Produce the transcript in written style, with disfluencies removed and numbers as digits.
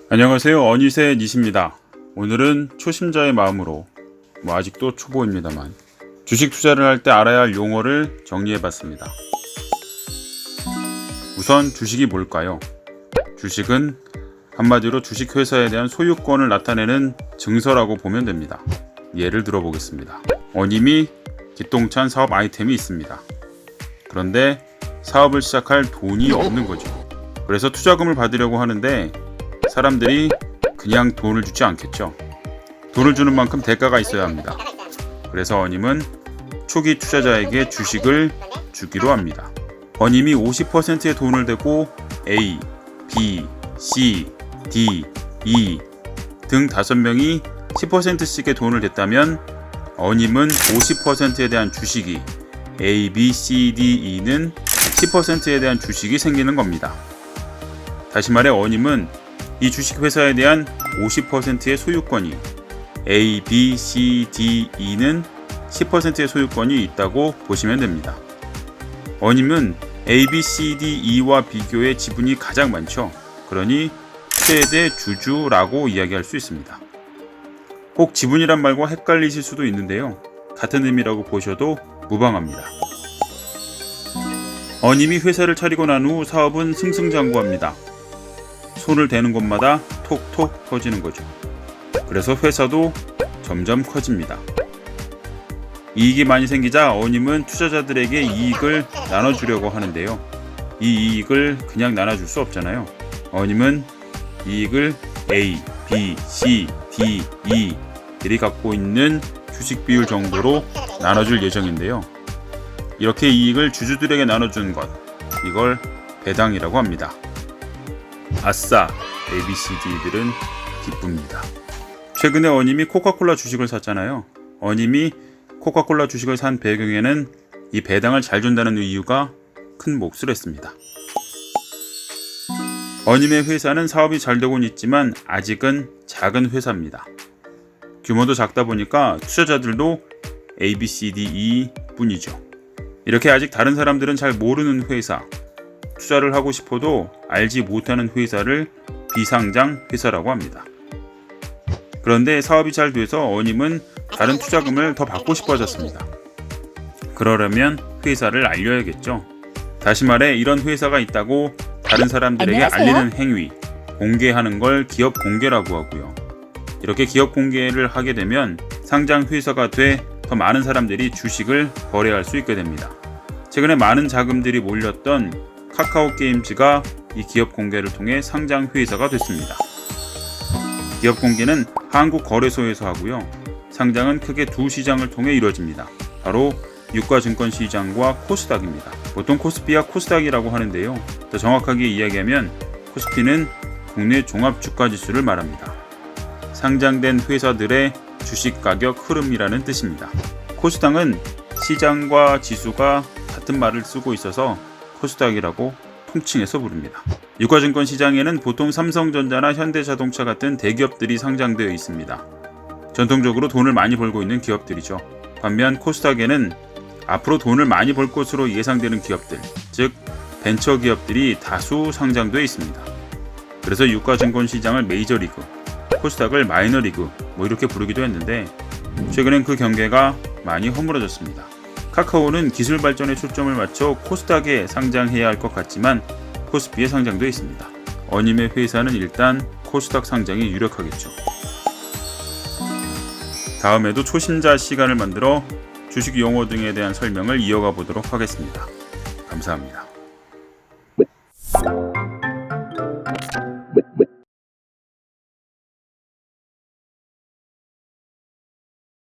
안녕하세요. 어니새 닛입니다. 오늘은 초심자의 마음으로 아직도 초보입니다만 주식 투자를 할 때 알아야 할 용어를 정리해봤습니다. 우선 주식이 뭘까요? 주식은 한마디로 주식회사에 대한 소유권을 나타내는 증서라고 보면 됩니다. 예를 들어보겠습니다. 어님이 기똥찬 사업 아이템이 있습니다. 그런데 사업을 시작할 돈이 없는 거죠. 그래서 투자금을 받으려고 하는데 사람들이 그냥 돈을 주지 않겠죠. 돈을 주는 만큼 대가가 있어야 합니다. 그래서 어님은 초기 투자자에게 주식을 주기로 합니다. 어님이 50%의 돈을 대고 A, B, C, D, E 등 5명이 10%씩의 돈을 댔다면 어님은 50%에 대한 주식이 A, B, C, D, E는 10%에 대한 주식이 생기는 겁니다. 다시 말해 어님은 이 주식회사에 대한 50%의 소유권이 A, B, C, D, E는 10%의 소유권이 있다고 보시면 됩니다. 어님은 A, B, C, D, E와 비교해 지분이 가장 많죠. 그러니 최대 주주라고 이야기할 수 있습니다. 꼭 지분이란 말과 헷갈리실 수도 있는데요. 같은 의미라고 보셔도 무방합니다. 어님이 회사를 차리고 난 후 사업은 승승장구합니다. 손을 대는 곳마다 톡톡 터지는 거죠. 그래서 회사도 점점 커집니다. 이익이 많이 생기자 어님은 투자자들에게 이익을 나눠주려고 하는데요. 이 이익을 그냥 나눠줄 수 없잖아요. 어님은 이익을 A, B, C, D, E 들이 갖고 있는 주식 비율 정도로 나눠줄 예정인데요. 이렇게 이익을 주주들에게 나눠주는 것, 이걸 배당이라고 합니다. 아싸, ABCD들은 기쁩니다. 최근에 어님이 코카콜라 주식을 샀잖아요. 어님이 코카콜라 주식을 산 배경에는 이 배당을 잘 준다는 이유가 큰 몫을 했습니다. 어님의 회사는 사업이 잘 되고는 있지만 아직은 작은 회사입니다. 규모도 작다 보니까 투자자들도 A, B, C, D, E 뿐이죠. 이렇게 아직 다른 사람들은 잘 모르는 회사, 투자를 하고 싶어도 알지 못하는 회사를 비상장 회사라고 합니다. 그런데 사업이 잘 돼서 어님은 다른 투자금을 더 받고 싶어졌습니다. 그러려면 회사를 알려야겠죠. 다시 말해 이런 회사가 있다고 다른 사람들에게 안녕하세요. 알리는 행위, 공개하는 걸 기업 공개라고 하고요. 이렇게 기업 공개를 하게 되면 상장 회사가 돼 더 많은 사람들이 주식을 거래할 수 있게 됩니다. 최근에 많은 자금들이 몰렸던 카카오 게임즈가 이 기업 공개를 통해 상장 회사가 됐습니다. 기업 공개는 한국거래소에서 하고요. 상장은 크게 두 시장을 통해 이루어집니다. 바로 유가증권시장과 코스닥입니다. 보통 코스피와 코스닥이라고 하는데요. 더 정확하게 이야기하면 코스피는 국내 종합주가지수를 말합니다. 상장된 회사들의 주식 가격 흐름이라는 뜻입니다. 코스닥은 시장과 지수가 같은 말을 쓰고 있어서 코스닥이라고 통칭해서 부릅니다. 유가증권 시장에는 보통 삼성전자나 현대자동차 같은 대기업들이 상장되어 있습니다. 전통적으로 돈을 많이 벌고 있는 기업들이죠. 반면 코스닥에는 앞으로 돈을 많이 벌 것으로 예상되는 기업들, 즉 벤처 기업들이 다수 상장되어 있습니다. 그래서 유가증권 시장을 메이저리그, 코스닥을 마이너리그 이렇게 부르기도 했는데 최근엔 그 경계가 많이 허물어졌습니다. 카카오는 기술 발전에 초점을 맞춰 코스닥에 상장해야 할 것 같지만 코스피에 상장되어 있습니다. 어님의 회사는 일단 코스닥 상장이 유력하겠죠. 다음에도 초심자 시간을 만들어 주식 용어 등에 대한 설명을 이어가 보도록 하겠습니다. 감사합니다.